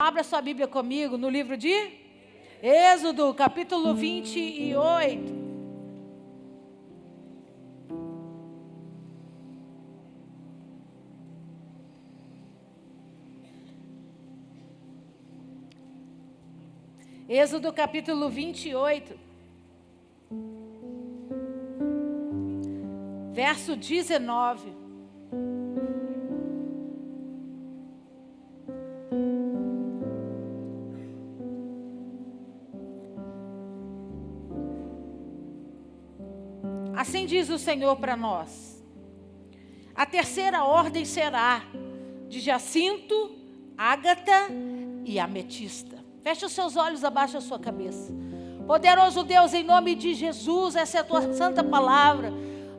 Abra sua Bíblia comigo no livro de Êxodo, capítulo 28. Êxodo, capítulo 28, verso 19. Assim diz o Senhor para nós: a terceira ordem será de jacinto, ágata e ametista. Feche os seus olhos, abaixa a sua cabeça. Poderoso Deus, em nome de Jesus, essa é a tua santa palavra.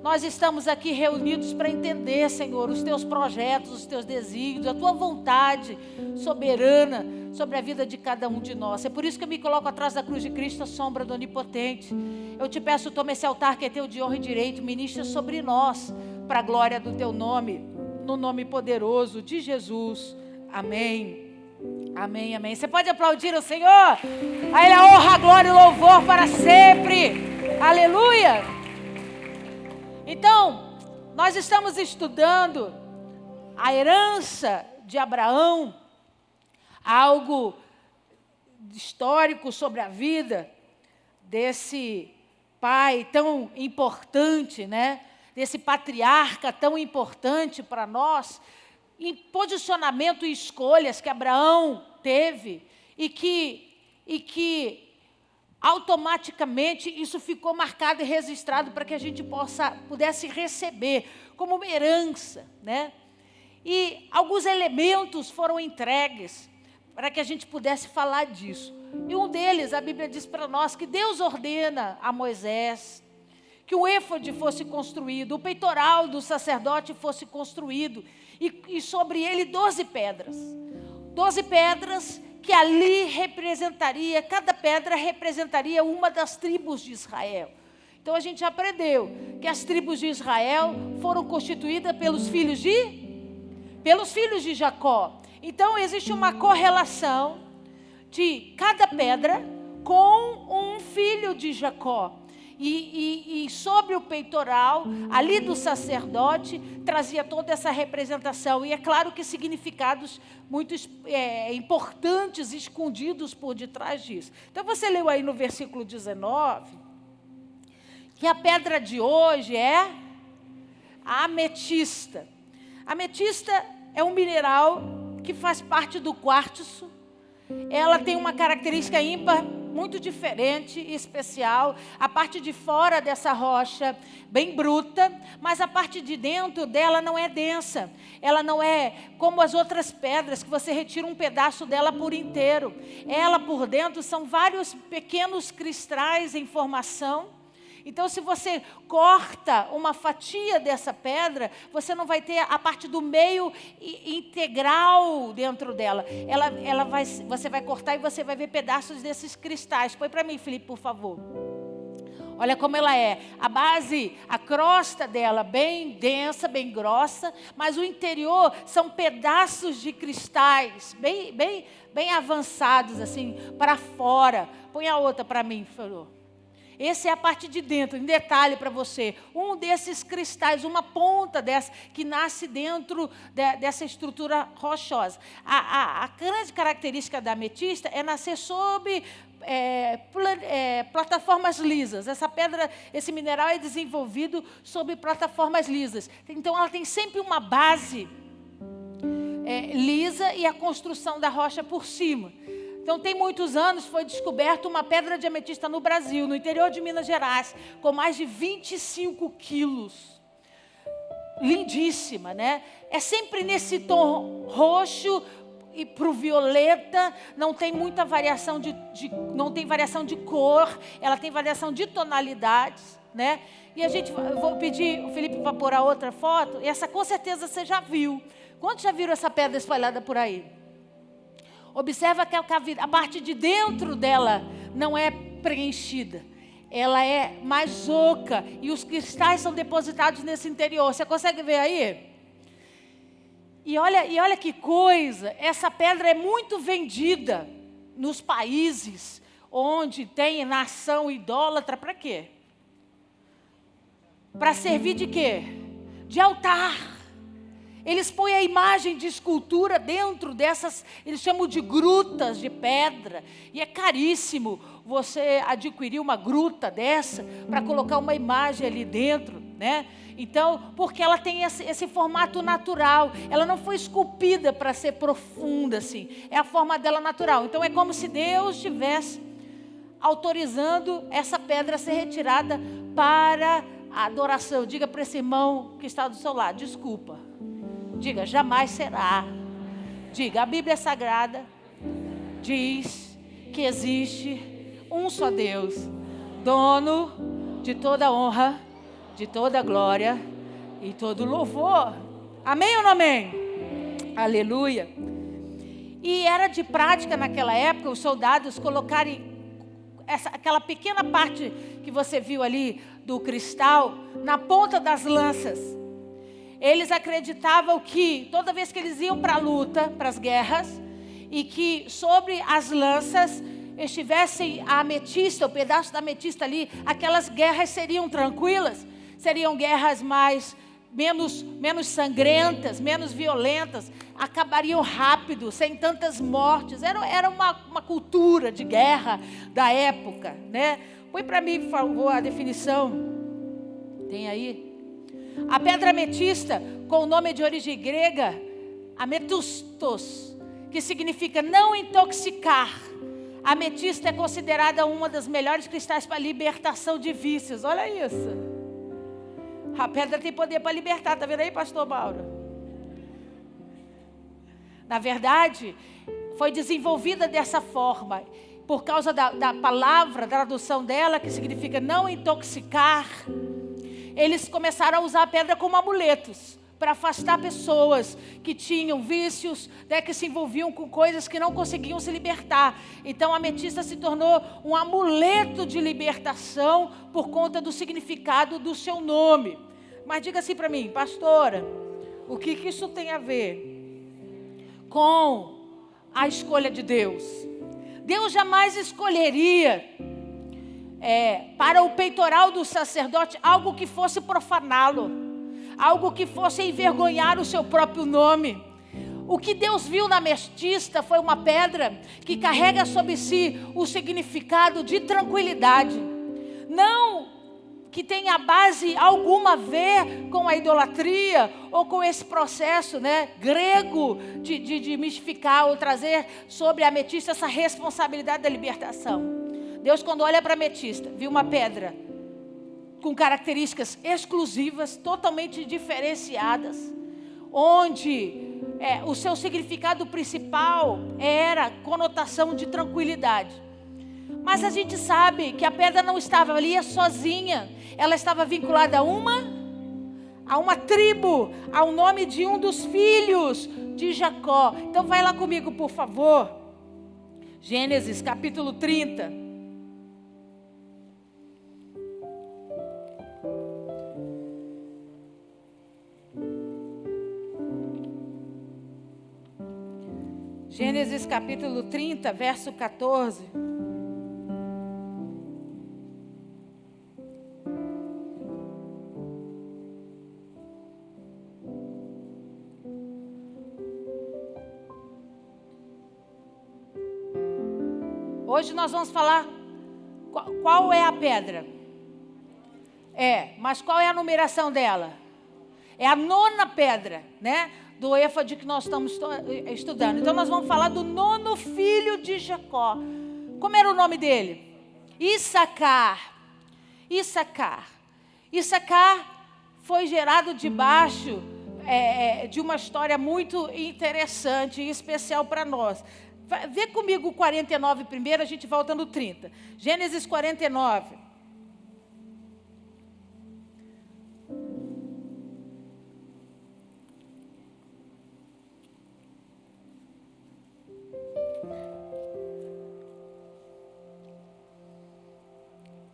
Nós estamos aqui reunidos para entender, Senhor, os teus projetos, os teus desígnios, a tua vontade soberana sobre a vida de cada um de nós. É por isso que eu me coloco atrás da cruz de Cristo, a sombra do Onipotente. Eu te peço, toma esse altar que é teu de honra e direito, ministra sobre nós, para a glória do teu nome, no nome poderoso de Jesus. Amém. Amém, amém. Você pode aplaudir o Senhor? A Ele a honra, a glória e o louvor para sempre. Aleluia. Então, nós estamos estudando a herança de Abraão, algo histórico sobre a vida desse pai tão importante, né? Desse patriarca tão importante para nós, em posicionamento e escolhas que Abraão teve e que automaticamente isso ficou marcado e registrado para que a gente pudesse receber como uma herança, né? E alguns elementos foram entregues para que a gente pudesse falar disso. E um deles, a Bíblia diz para nós que Deus ordena a Moisés que o éfode fosse construído, o peitoral do sacerdote fosse construído, e sobre ele 12 pedras. 12 pedras que ali representaria, cada pedra representaria uma das tribos de Israel. Então a gente aprendeu que as tribos de Israel foram constituídas pelos filhos de Jacó. Então existe uma correlação de cada pedra com um filho de Jacó. E sobre o peitoral, ali do sacerdote, trazia toda essa representação. E é claro que significados muito importantes, escondidos por detrás disso. Então você leu aí no versículo 19, que a pedra de hoje é a ametista. A ametista é um mineral que faz parte do quartzo. Ela tem uma característica ímpar, muito diferente e especial. A parte de fora dessa rocha, bem bruta, mas a parte de dentro dela não é densa. Ela não é como as outras pedras, que você retira um pedaço dela por inteiro. Ela por dentro são vários pequenos cristais em formação. Então, se você corta uma fatia dessa pedra, você não vai ter a parte do meio integral dentro dela. Você vai cortar e você vai ver pedaços desses cristais. Põe para mim, Felipe, por favor. Olha como ela é. A base, a crosta dela, bem densa, bem grossa, mas o interior são pedaços de cristais, bem avançados, assim, para fora. Põe a outra para mim, por favor. Essa é a parte de dentro, em detalhe para você. Um desses cristais, uma ponta dessa, que nasce dentro dessa estrutura rochosa. A grande característica da ametista é nascer sob plataformas lisas. Essa pedra, esse mineral é desenvolvido sobre plataformas lisas. Então, ela tem sempre uma base lisa e a construção da rocha por cima. Então, tem muitos anos, foi descoberta uma pedra de ametista no Brasil, no interior de Minas Gerais, com mais de 25 quilos. Lindíssima, né? É sempre nesse tom roxo e para o violeta, não tem muita variação não tem variação de cor, ela tem variação de tonalidades, né? E eu vou pedir o Felipe para pôr a outra foto, e essa com certeza você já viu. Quantos já viram essa pedra espalhada por aí? Observa que a parte de dentro dela não é preenchida. Ela é mais oca e os cristais são depositados nesse interior. Você consegue ver aí? E olha que coisa, essa pedra é muito vendida nos países onde tem nação idólatra. Para quê? Para servir de quê? De altar. Eles põem a imagem de escultura dentro dessas, eles chamam de grutas de pedra. E é caríssimo você adquirir uma gruta dessa para colocar uma imagem ali dentro, né? Então, porque ela tem esse formato natural. Ela não foi esculpida para ser profunda assim. É a forma dela natural. Então é como se Deus estivesse autorizando essa pedra a ser retirada para a adoração. Diga para esse irmão que está do seu lado, desculpa. Diga, jamais será. Diga, a Bíblia Sagrada diz que existe um só Deus, dono de toda honra, de toda glória e todo louvor. Amém ou não amém? Aleluia. E era de prática naquela época os soldados colocarem aquela pequena parte que você viu ali do cristal na ponta das lanças. Eles acreditavam que toda vez que eles iam para a luta, para as guerras, e que sobre as lanças estivessem a ametista, o pedaço da ametista ali, aquelas guerras seriam tranquilas, seriam guerras menos sangrentas, menos violentas, acabariam rápido, sem tantas mortes. Era uma cultura de guerra da época, né? Põe para mim, por favor, a definição. Tem aí? A pedra ametista, com o nome de origem grega, ametustos, que significa não intoxicar. A ametista é considerada uma das melhores cristais para libertação de vícios. Olha isso. A pedra tem poder para libertar. Está vendo aí, pastor Mauro? Na verdade, foi desenvolvida dessa forma, por causa da palavra, da tradução dela, que significa não intoxicar. Eles começaram a usar a pedra como amuletos, para afastar pessoas que tinham vícios, né, que se envolviam com coisas que não conseguiam se libertar. Então a ametista se tornou um amuleto de libertação por conta do significado do seu nome. Mas diga assim para mim, pastora, o que isso tem a ver com a escolha de Deus? Deus jamais escolheria para o peitoral do sacerdote algo que fosse profaná-lo, algo que fosse envergonhar o seu próprio nome. O que Deus viu na ametista foi uma pedra que carrega sobre si o significado de tranquilidade. Não que tenha base alguma a ver com a idolatria ou com esse processo, né, grego de mistificar ou trazer sobre a ametista essa responsabilidade da libertação. Deus, quando olha para a ametista, viu uma pedra com características exclusivas, totalmente diferenciadas, onde o seu significado principal era conotação de tranquilidade. Mas a gente sabe que a pedra não estava ali sozinha, ela estava vinculada a uma tribo, ao nome de um dos filhos de Jacó. Então vai lá comigo, por favor. Gênesis capítulo 30. Gênesis capítulo 30, verso 14. Hoje nós vamos falar qual é a pedra. Mas qual é a numeração dela? É a 9ª pedra, né? Do êfode que nós estamos estudando. Então nós vamos falar do 9º filho de Jacó. Como era o nome dele? Issacar. Issacar foi gerado debaixo de uma história muito interessante e especial para nós. Vê comigo o 49 primeiro, a gente volta no 30. Gênesis 49.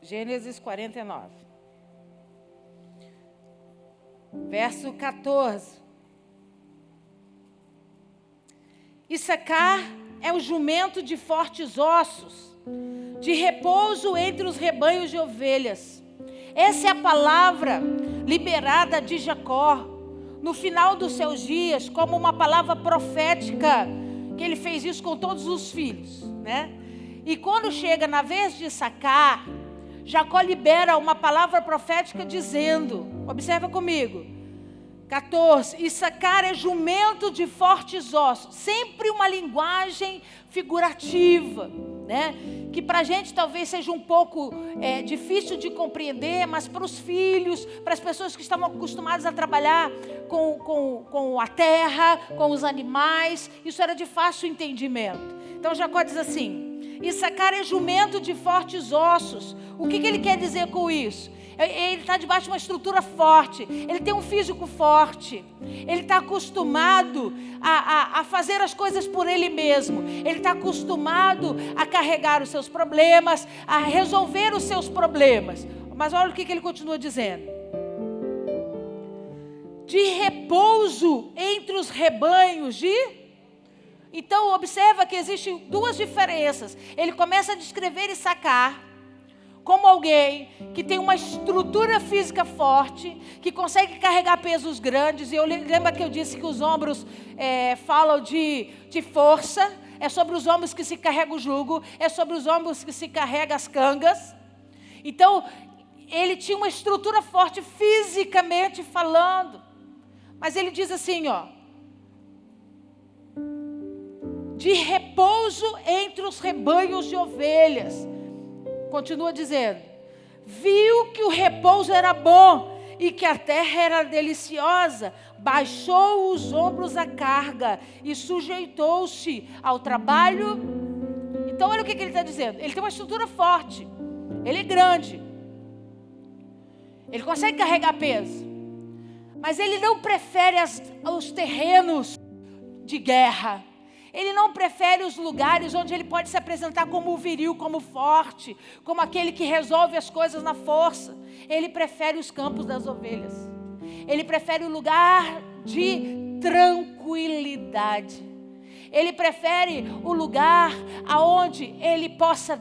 Gênesis 49, verso 14. Issacar é o jumento de fortes ossos, de repouso entre os rebanhos de ovelhas. Essa é a palavra liberada de Jacó no final dos seus dias, como uma palavra profética, que ele fez isso com todos os filhos, né? E quando chega na vez de Issacar, Jacó libera uma palavra profética dizendo, observa comigo, 14, Issacar é jumento de fortes ossos, sempre uma linguagem figurativa, né? Que para a gente talvez seja um pouco difícil de compreender, mas para os filhos, para as pessoas que estavam acostumadas a trabalhar com a terra, com os animais, isso era de fácil entendimento. Então Jacó diz assim, Issacar é jumento de fortes ossos. O que ele quer dizer com isso? Ele está debaixo de uma estrutura forte, ele tem um físico forte, ele está acostumado a fazer as coisas por ele mesmo, ele está acostumado a carregar os seus problemas, a resolver os seus problemas. Mas olha o que ele continua dizendo: de repouso entre os rebanhos de... Então observa que existem duas diferenças. Ele começa a descrever Issacar como alguém que tem uma estrutura física forte, que consegue carregar pesos grandes. E eu lembro que eu disse que os ombros falam de força, é sobre os ombros que se carrega o jugo, é sobre os ombros que se carrega as cangas. Então, ele tinha uma estrutura forte fisicamente falando. Mas ele diz assim, ó, de repouso entre os rebanhos de ovelhas. Continua dizendo, viu que o repouso era bom e que a terra era deliciosa, baixou os ombros à carga e sujeitou-se ao trabalho. Então olha o que ele está dizendo, ele tem uma estrutura forte, ele é grande, ele consegue carregar peso, mas ele não prefere os terrenos de guerra. Ele não prefere os lugares onde ele pode se apresentar como viril, como forte, como aquele que resolve as coisas na força. Ele prefere os campos das ovelhas. Ele prefere o lugar de tranquilidade. Ele prefere o lugar aonde ele possa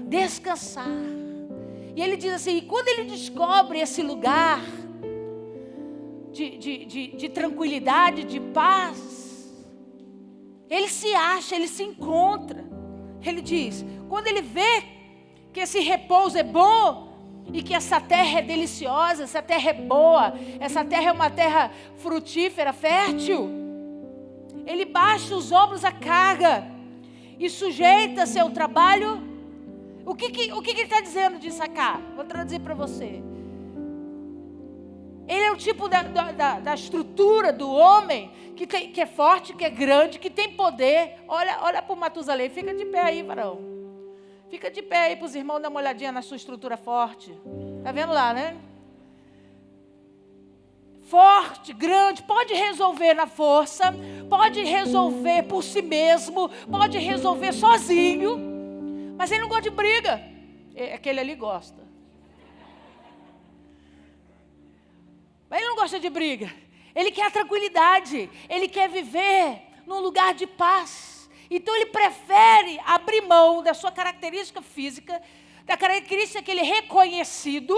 descansar. E ele diz assim, e quando ele descobre esse lugar de tranquilidade, de paz, ele se acha, ele se encontra. Ele diz, quando ele vê que esse repouso é bom e que essa terra é deliciosa, essa terra é boa, essa terra é uma terra frutífera, fértil, ele baixa os ombros à carga e sujeita-se ao trabalho. O que ele está dizendo de Issacar? Vou traduzir para você. Ele é o tipo da estrutura do homem que é forte, que é grande, que tem poder. Olha para o Matusalém, fica de pé aí, varão. Fica de pé aí para os irmãos dar uma olhadinha na sua estrutura forte. Está vendo lá, né? Forte, grande, pode resolver na força, pode resolver por si mesmo, pode resolver sozinho, mas ele não gosta de briga. Aquele ali gosta. Mas ele não gosta de briga, ele quer a tranquilidade, ele quer viver num lugar de paz. Então ele prefere abrir mão da sua característica física, da característica que ele é reconhecido,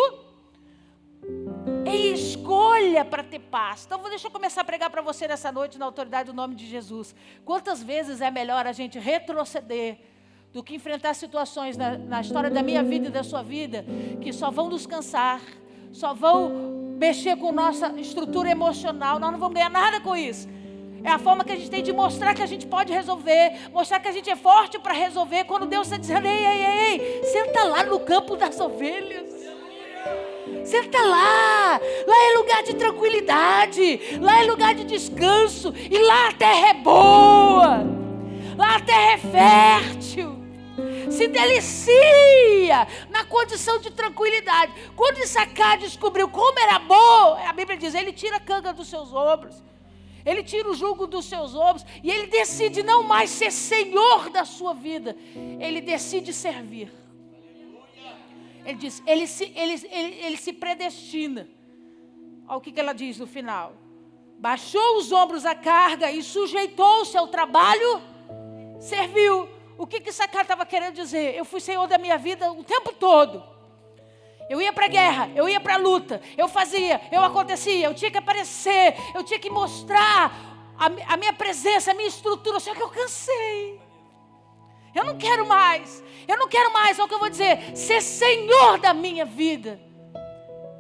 em escolha para ter paz. Então deixa eu começar a pregar para você nessa noite, na autoridade do nome de Jesus. Quantas vezes é melhor a gente retroceder do que enfrentar situações na história da minha vida e da sua vida, que só vão nos cansar, só vão mexer com nossa estrutura emocional. Nós não vamos ganhar nada com isso. É a forma que a gente tem de mostrar que a gente pode resolver, mostrar que a gente é forte para resolver, quando Deus está dizendo, ei, senta lá no campo das ovelhas. Senta lá é lugar de tranquilidade, lá é lugar de descanso, e lá a terra é boa, lá a terra é fértil. Se delicia na condição de tranquilidade. Quando Issacar descobriu como era bom, a Bíblia diz, ele tira a canga dos seus ombros, ele tira o jugo dos seus ombros, e ele decide não mais ser senhor da sua vida, ele decide servir. Ele diz, ele se predestina. Olha o que ela diz no final. baixou os ombros à carga e sujeitou-se ao trabalho, serviu. O que Issacar estava querendo dizer? Eu fui senhor da minha vida o tempo todo. Eu ia para a guerra, eu ia para a luta, eu fazia, eu acontecia, eu tinha que aparecer, eu tinha que mostrar a minha presença, a minha estrutura, só que eu cansei. Eu não quero mais, é o que eu vou dizer, ser senhor da minha vida.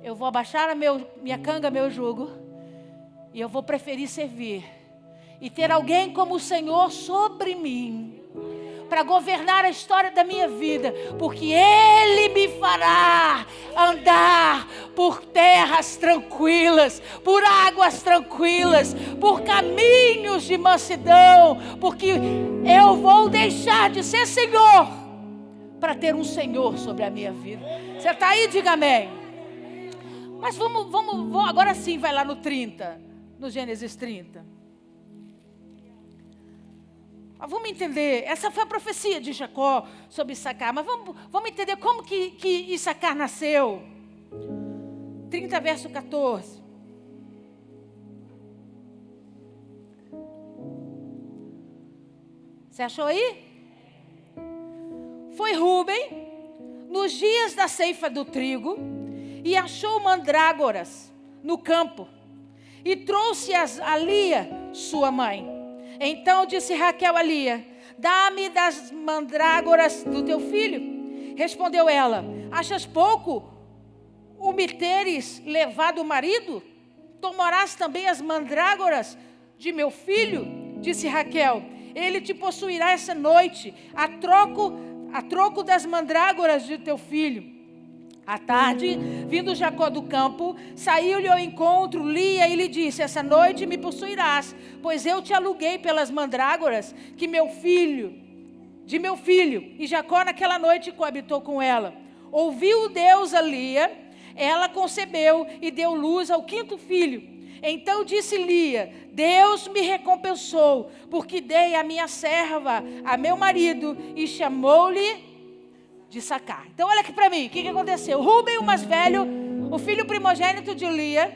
Eu vou abaixar minha canga, meu jugo, e eu vou preferir servir, e ter alguém como o Senhor sobre mim, para governar a história da minha vida, porque Ele me fará andar por terras tranquilas, por águas tranquilas, por caminhos de mansidão, porque eu vou deixar de ser Senhor, para ter um Senhor sobre a minha vida. Você está aí? Diga amém. Mas vamos, agora sim vai lá no 30, no Gênesis 30. Vamos entender, essa foi a profecia de Jacó sobre Issacar, mas vamos entender como que Issacar nasceu. 30, verso 14. Você achou aí? Foi Rúben, nos dias da ceifa do trigo, e achou mandrágoras no campo, e trouxe-as a Lia, sua mãe. Então disse Raquel a Lia: dá-me das mandrágoras do teu filho. Respondeu ela: achas pouco o me teres levado o marido? Tomarás também as mandrágoras de meu filho? Disse Raquel: ele te possuirá essa noite, a troco das mandrágoras de teu filho. À tarde, vindo Jacó do campo, saiu-lhe ao encontro Lia e lhe disse: essa noite me possuirás, pois eu te aluguei pelas mandrágoras de meu filho. E Jacó naquela noite coabitou com ela. Ouviu Deus a Lia, ela concebeu e deu luz ao 5º filho. Então disse Lia: Deus me recompensou, porque dei a minha serva a meu marido, e chamou-lhe de Issacar. Então olha aqui para mim, o que aconteceu? Rúben, o mais velho, o filho primogênito de Lia,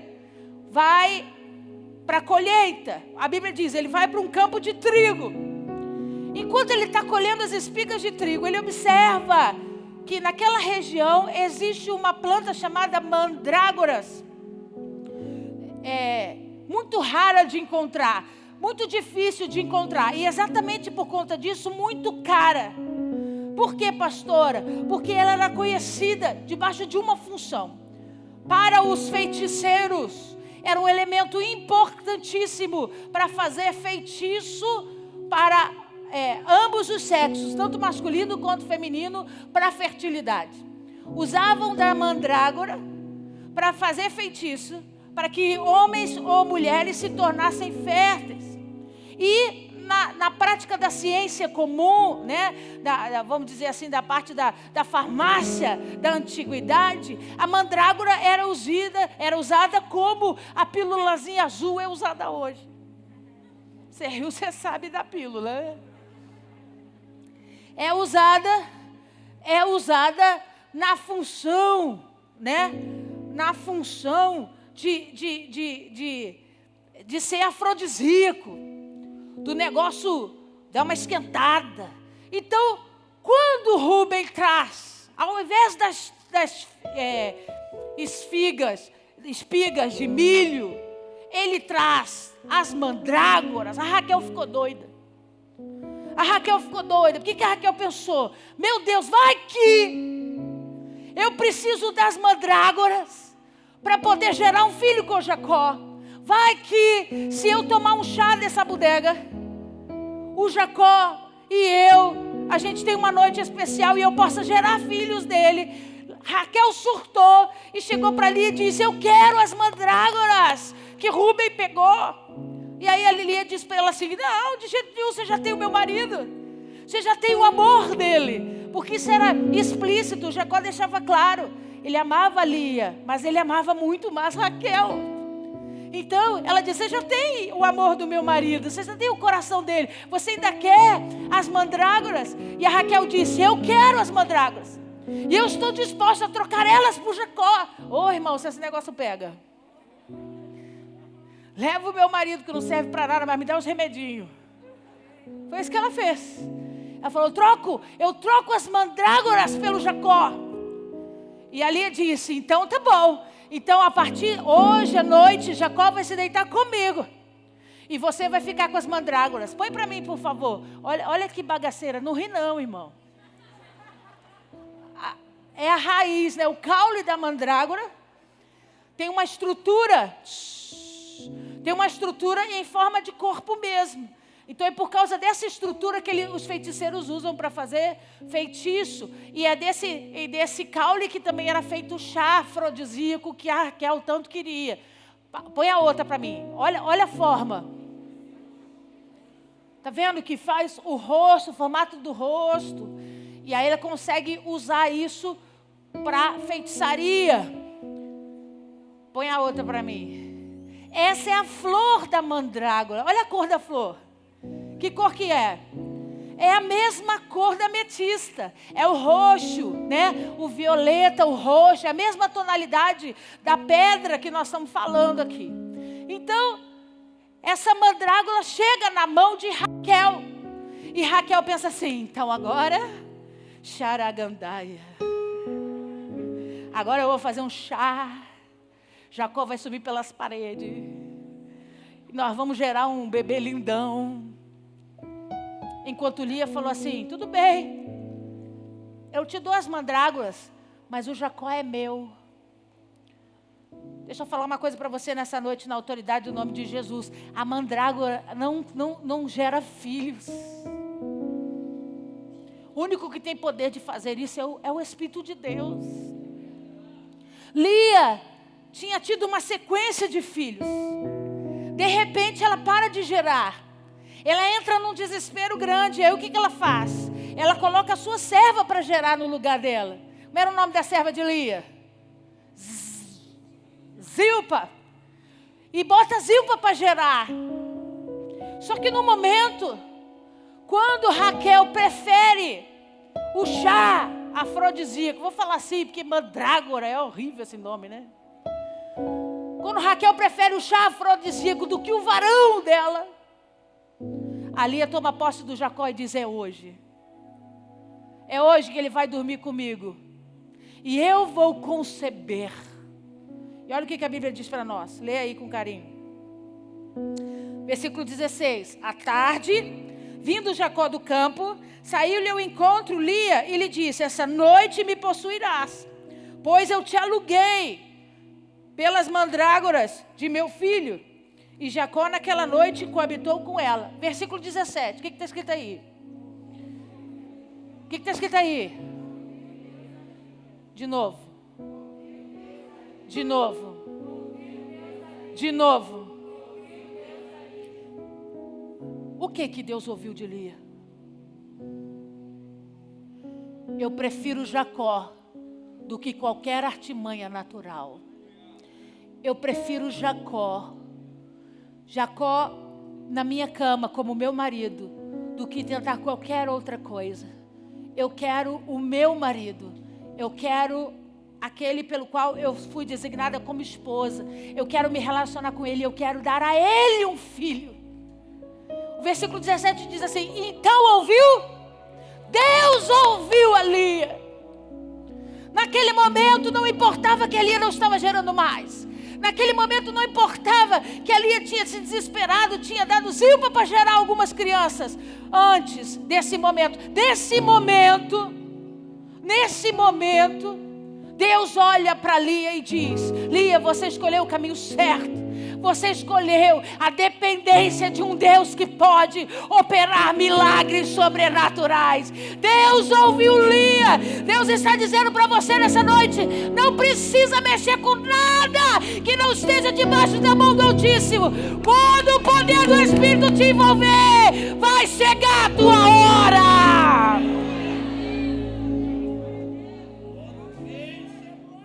vai para a colheita. A Bíblia diz, ele vai para um campo de trigo. Enquanto ele está colhendo as espigas de trigo, ele observa que naquela região existe uma planta chamada mandrágoras. Muito rara de encontrar, muito difícil de encontrar, e exatamente por conta disso, muito cara. Por quê, pastora? Porque ela era conhecida debaixo de uma função. Para os feiticeiros, era um elemento importantíssimo para fazer feitiço para ambos os sexos, tanto masculino quanto feminino, para a fertilidade. Usavam da mandrágora para fazer feitiço, para que homens ou mulheres se tornassem férteis. E na prática da ciência comum, né, vamos dizer assim, da parte da farmácia da antiguidade, a mandrágora era usada como a pílulazinha azul é usada hoje. Você riu, você sabe da pílula, né? É usada na função, né? Na função de ser afrodisíaco, do negócio dar uma esquentada. Então, quando Rúben traz, ao invés das espigas de milho, ele traz as mandrágoras. A Raquel ficou doida. O que a Raquel pensou? Meu Deus, vai que eu preciso das mandrágoras para poder gerar um filho com Jacó. Vai que se eu tomar um chá dessa bodega, o Jacó e a gente tem uma noite especial e eu possa gerar filhos dele. Raquel surtou e chegou para Lia e disse: eu quero as mandrágoras que Rúben pegou. E aí a Lia disse para ela assim: não, de jeito nenhum, você já tem o meu marido, você já tem o amor dele. Porque isso era explícito, Jacó deixava claro, ele amava Lia, mas ele amava muito mais Raquel. Então ela disse: você já tem o amor do meu marido, você já tem o coração dele, você ainda quer as mandrágoras? E a Raquel disse: eu quero as mandrágoras, e eu estou disposta a trocar elas por Jacó. Irmão, se esse negócio pega. Leva o meu marido que não serve para nada, mas me dá uns remedinhos. Foi isso que ela fez. Ela falou, eu troco as mandrágoras pelo Jacó. E a Lia disse, então tá bom. Então a partir hoje à noite, Jacó vai se deitar comigo. E você vai ficar com as mandrágoras. Põe para mim, por favor. Olha que bagaceira. Não ri não, irmão. É a raiz, né? O caule da mandrágora tem uma estrutura. Tem uma estrutura em forma de corpo mesmo. Então é por causa dessa estrutura que os feiticeiros usam para fazer feitiço. E é desse caule que também era feito o chá afrodisíaco que a Raquel tanto queria. Põe a outra para mim. Olha a forma. Tá vendo que faz o rosto, o formato do rosto. E aí ela consegue usar isso para feitiçaria. Põe a outra para mim. Essa é a flor da mandrágora. Olha a cor da flor. Que cor que é? É a mesma cor da ametista. É o roxo, né? O violeta, o roxo. É a mesma tonalidade da pedra que nós estamos falando aqui. Então, essa mandrágora chega na mão de Raquel. E Raquel pensa assim, então agora, Xaragandaia. Agora eu vou fazer um chá. Jacó vai subir pelas paredes. Nós vamos gerar um bebê lindão. Enquanto Lia falou assim, tudo bem. Eu te dou as mandrágoras, mas o Jacó é meu. Deixa eu falar uma coisa para você nessa noite, na autoridade do nome de Jesus. A mandrágora não gera filhos. O único que tem poder de fazer isso é o Espírito de Deus. Lia tinha tido uma sequência de filhos. De repente ela para de gerar. Ela entra num desespero grande. Aí o que ela faz? Ela coloca a sua serva para gerar no lugar dela. Como era o nome da serva de Lia? Zilpa. E bota Zilpa para gerar. Só que no momento, quando Raquel prefere o chá afrodisíaco, vou falar assim, porque mandrágora é horrível esse nome, né? Quando Raquel prefere o chá afrodisíaco do que o varão dela, a Lia toma posse do Jacó e diz, é hoje. É hoje que ele vai dormir comigo. E eu vou conceber. E olha o que a Bíblia diz para nós. Lê aí com carinho. Versículo 16. À tarde, vindo Jacó do campo, saiu-lhe ao encontro Lia e lhe disse, essa noite me possuirás, pois eu te aluguei pelas mandrágoras de meu filho. E Jacó naquela noite coabitou com ela. Versículo 17. O que está escrito aí? O que está escrito aí? De novo. De novo. De novo. O que Deus ouviu de Lia? Eu prefiro Jacó do que qualquer artimanha natural. Eu prefiro Jacó na minha cama como meu marido, do que tentar qualquer outra coisa. Eu quero o meu marido. Eu quero aquele pelo qual eu fui designada como esposa. Eu quero me relacionar com ele. Eu quero dar a ele um filho. O versículo 17 diz assim, então ouviu? Deus ouviu a Lia. Naquele momento não importava que a Lia não estava gerando mais. Naquele momento não importava que a Lia tinha se desesperado, tinha dado Zilpa para gerar algumas crianças. Antes desse momento, nesse momento, Deus olha para Lia e diz, Lia, você escolheu o caminho certo. Você escolheu a dependência de um Deus que pode operar milagres sobrenaturais. Deus ouviu Lia. Deus está dizendo para você nessa noite, não precisa mexer com nada que não esteja debaixo da mão do Altíssimo. Quando o poder do Espírito te envolver, vai chegar a tua hora.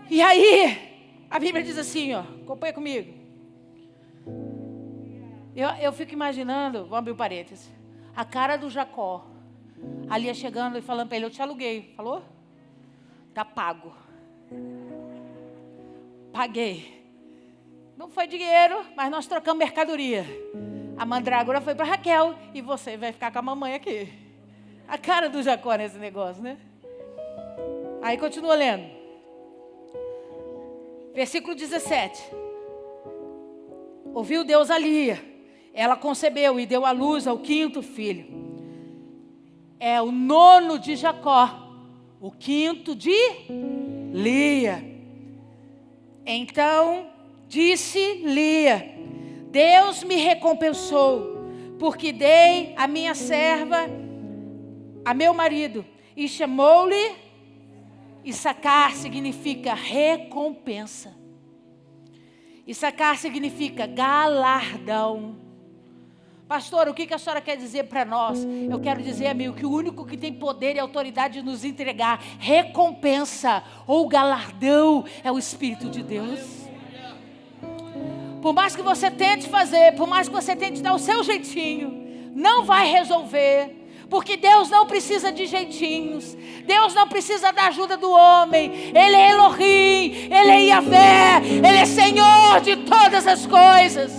E aí, a Bíblia diz assim, ó, acompanha comigo. Eu fico imaginando, vamos abrir o parênteses, a cara do Jacó, a Lia chegando e falando para ele, eu te aluguei. Falou? Tá pago. Paguei. não foi dinheiro, mas nós trocamos mercadoria. A mandrágora foi para Raquel e você vai ficar com a mamãe aqui. A cara do Jacó nesse negócio, né? Aí continua lendo. Versículo 17. Ouviu Deus a Lia. Ela concebeu e deu à luz ao 5º filho. É o 9º de Jacó. O 5º de Lia. Então disse Lia: Deus me recompensou, porque dei a minha serva a meu marido. E chamou-lhe Issacar, significa recompensa. Issacar significa galardão. Pastor, o que a senhora quer dizer para nós? Eu quero dizer, amigo, que o único que tem poder e autoridade de nos entregar recompensa ou galardão é o Espírito de Deus. Por mais que você tente fazer, por mais que você tente dar o seu jeitinho, não vai resolver. Porque Deus não precisa de jeitinhos. Deus não precisa da ajuda do homem. Ele é Elohim, Ele é Yahvé, Ele é Senhor de todas as coisas.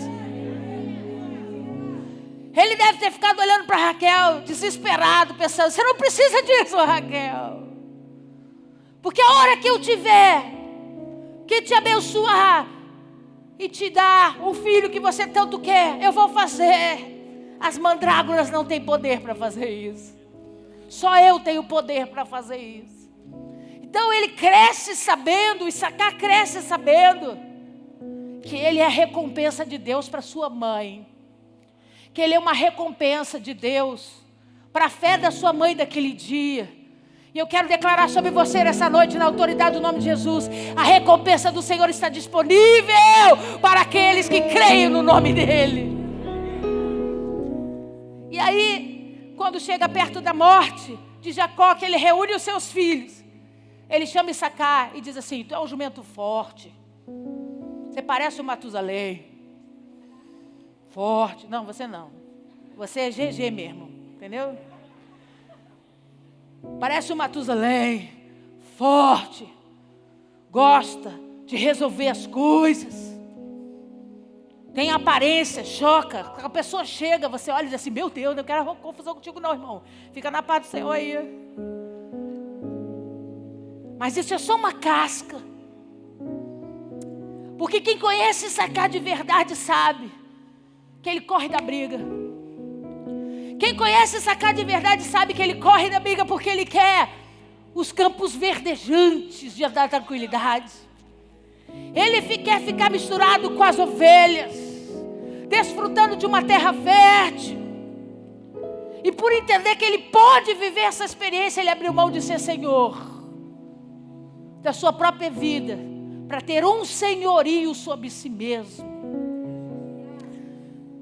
Ele deve ter ficado olhando para Raquel, desesperado, pensando: você não precisa disso, Raquel. Porque a hora que eu tiver que te abençoar e te dar o filho que você tanto quer, eu vou fazer. As mandrágoras não têm poder para fazer isso. Só eu tenho poder para fazer isso. Então ele cresce sabendo, Issacar cresce sabendo que ele é a recompensa de Deus para sua mãe. Que ele é uma recompensa de Deus para a fé da sua mãe daquele dia. E eu quero declarar sobre você nessa noite, na autoridade do nome de Jesus: a recompensa do Senhor está disponível para aqueles que creem no nome dEle. E aí, quando chega perto da morte de Jacó, que ele reúne os seus filhos, ele chama Issacar e diz assim: tu é um jumento forte, você parece um Matusalém. Forte. Não, você não. Você é GG mesmo. Entendeu? Parece um Matusalém. Forte. Gosta de resolver as coisas. Tem aparência, choca. A pessoa chega, você olha e diz assim: meu Deus, não quero confusão contigo não, irmão. Fica na paz do Senhor aí. Mas isso é só uma casca. Porque quem conhece Issacar de verdade sabe que ele corre da briga. Quem conhece Issacar de verdade sabe que ele corre da briga porque ele quer os campos verdejantes da tranquilidade. Ele quer ficar misturado com as ovelhas, desfrutando de uma terra fértil. E por entender que ele pode viver essa experiência, ele abriu mão de ser senhor da sua própria vida, para ter um senhorio sobre si mesmo.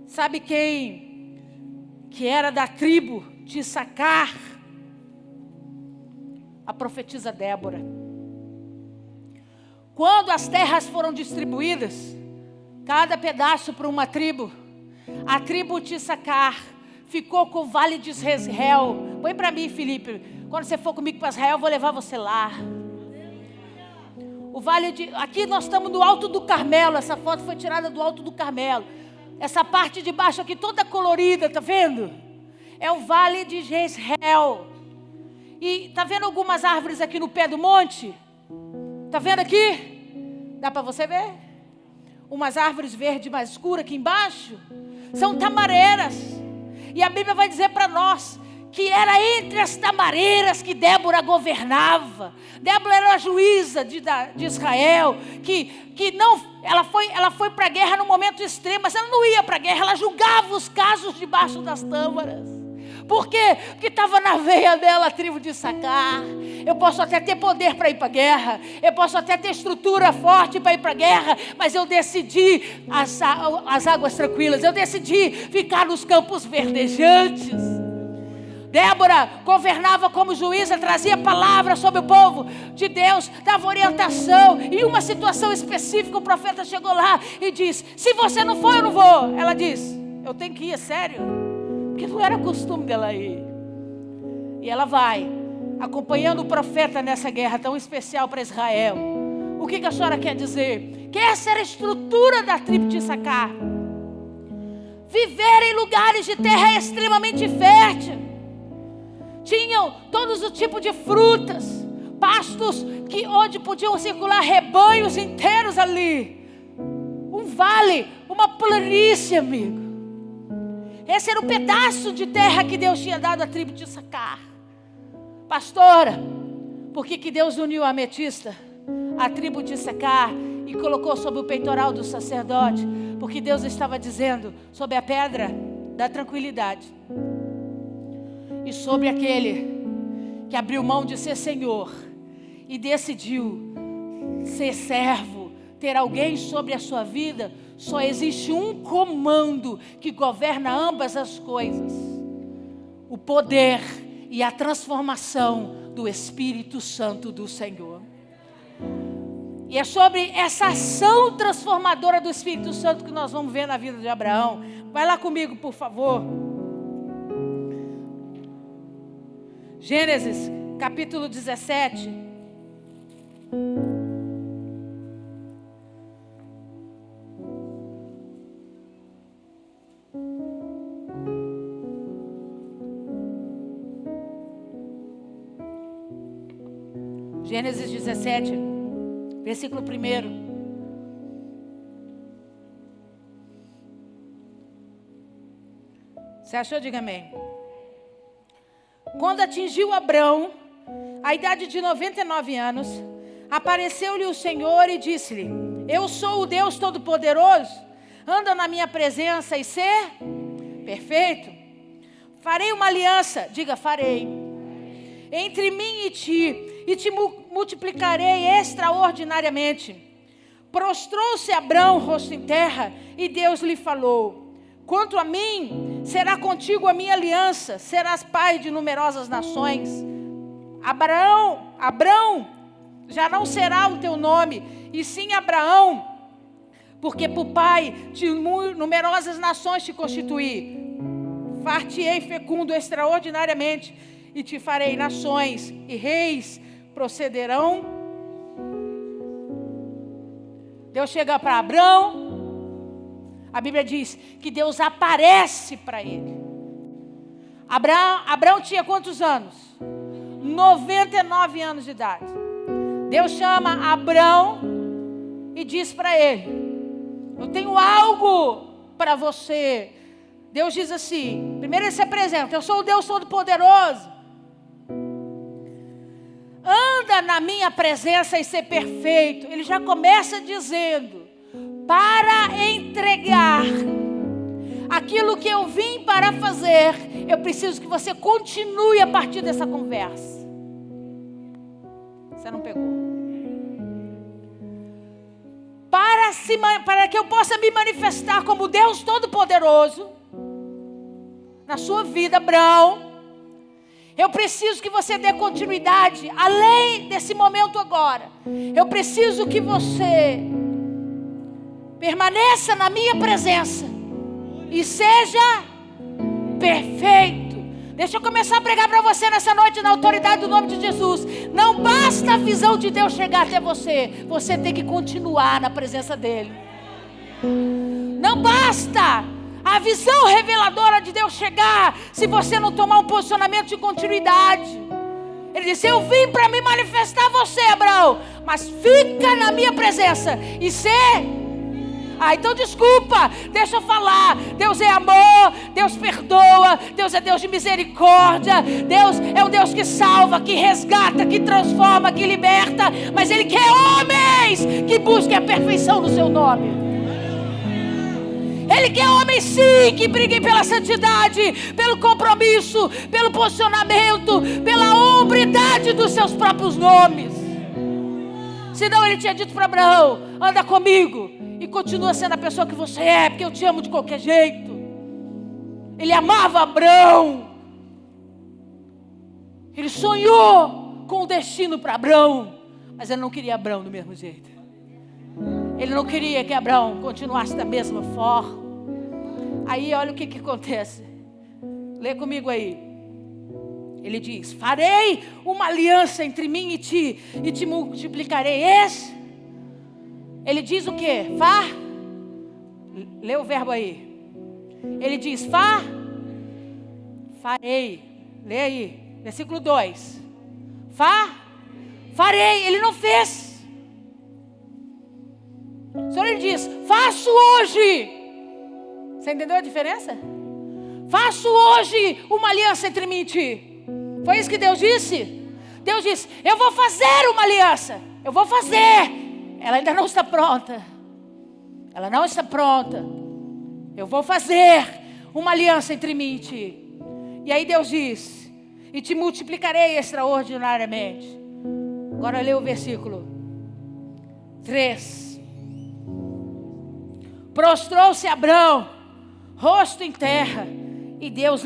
Sabe quem que era da tribo de Issacar? A profetisa Débora. Quando as terras foram distribuídas, cada pedaço para uma tribo, a tribo de Issacar ficou com o vale de Jezreel. Põe para mim, Felipe, quando você for comigo para Israel, eu vou levar você lá. O vale de... Aqui nós estamos no Alto do Carmelo, essa foto foi tirada do Alto do Carmelo. Essa parte de baixo aqui toda colorida, tá vendo? É o Vale de Jezreel. E tá vendo algumas árvores aqui no pé do monte? Tá vendo aqui? Dá para você ver? Umas árvores verdes mais escuras aqui embaixo. São tamareiras. E a Bíblia vai dizer para nós que era entre as tamareiras que Débora governava. Débora era a juíza de Israel, que não, ela foi para a guerra no momento extremo, mas ela não ia para a guerra, ela julgava os casos debaixo das tâmaras. Por quê? Porque estava na veia dela a tribo de Issacar. Eu posso até ter poder para ir para a guerra, eu posso até ter estrutura forte para ir para a guerra, mas eu decidi as águas tranquilas, eu decidi ficar nos campos verdejantes. Débora governava como juíza, trazia palavras sobre o povo de Deus, dava orientação. E em uma situação específica o profeta chegou lá e disse: se você não for, eu não vou. Ela disse: eu tenho que ir, é sério? Porque não era costume dela ir. E ela vai, acompanhando o profeta nessa guerra tão especial para Israel. O que a senhora quer dizer? Que essa era a estrutura da tribo de Issacar. Viver em lugares de terra extremamente fértil. Tinham todos os tipos de frutas, pastos onde podiam circular rebanhos inteiros ali. Um vale, uma planície, amigo. Esse era o pedaço de terra que Deus tinha dado à tribo de Issacar. Pastora, por que Deus uniu a ametista à tribo de Issacar e colocou sobre o peitoral do sacerdote? Porque Deus estava dizendo sobre a pedra da tranquilidade e sobre aquele que abriu mão de ser senhor e decidiu ser servo, ter alguém sobre a sua vida. Só existe um comando que governa ambas as coisas: o poder e a transformação do Espírito Santo do Senhor. E é sobre essa ação transformadora do Espírito Santo que nós vamos ver na vida de Abraão. Vai lá comigo, por favor. Gênesis, capítulo 17. Gênesis 17, versículo 1. Você achou? Diga amém. Quando atingiu Abrão a idade de 99 anos, apareceu-lhe o Senhor e disse-lhe: eu sou o Deus Todo-Poderoso, anda na minha presença e ser perfeito. Farei uma aliança, diga farei, entre mim e te multiplicarei extraordinariamente. Prostrou-se Abrão, rosto em terra, e Deus lhe falou: quanto a mim, será contigo a minha aliança, serás pai de numerosas nações. Abrão, já não será o teu nome, e sim Abraão, porque por pai de numerosas nações te constituí. Far-te-ei fecundo extraordinariamente, e te farei nações, e reis procederão. Deus chega para Abrão. A Bíblia diz que Deus aparece para ele. Abrão tinha quantos anos? 99 anos de idade. Deus chama Abrão e diz para ele: eu tenho algo para você. Deus diz assim, primeiro ele se apresenta: eu sou o Deus Todo-Poderoso. Anda na minha presença e ser perfeito. Ele já começa dizendo: para entregar aquilo que eu vim para fazer, eu preciso que você continue a partir dessa conversa. Você não pegou. Para que eu possa me manifestar como Deus Todo-Poderoso na sua vida, Abrão, eu preciso que você dê continuidade além desse momento agora. Eu preciso que você permaneça na minha presença e seja perfeito. Deixa eu começar a pregar para você nessa noite na autoridade do nome de Jesus. Não basta a visão de Deus chegar até você. Você tem que continuar na presença dEle. Não basta a visão reveladora de Deus chegar se você não tomar um posicionamento de continuidade. Ele disse: eu vim para me manifestar a você, Abraão, mas fica na minha presença e ser... então desculpa, deixa eu falar. Deus é amor, Deus perdoa, Deus é Deus de misericórdia. Deus é um Deus que salva, que resgata, que transforma, que liberta. Mas Ele quer homens que busquem a perfeição no seu nome. Ele quer homens sim, que briguem pela santidade, pelo compromisso, pelo posicionamento, pela hombridade dos seus próprios nomes. Senão Ele tinha dito para Abraão: anda comigo e continua sendo a pessoa que você é, porque eu te amo de qualquer jeito. Ele amava Abrão. Ele sonhou com o destino para Abrão, mas ele não queria Abrão do mesmo jeito. Ele não queria que Abrão continuasse da mesma forma. Aí olha o que acontece. Lê comigo aí. Ele diz: farei uma aliança entre mim e te multiplicarei Ele diz o quê? Lê o verbo aí. Ele diz farei. Lê aí, versículo 2. Farei. Ele não fez. O Senhor, ele diz, faço hoje. Você entendeu a diferença? Faço hoje uma aliança entre mim e ti. Foi isso que Deus disse? Deus disse, eu vou fazer uma aliança. Eu vou fazer. Ela ainda não está pronta. Ela não está pronta. Eu vou fazer uma aliança entre mim e ti. E aí Deus diz, e te multiplicarei extraordinariamente. Agora lê o versículo 3. Prostrou-se Abrão, rosto em terra, e Deus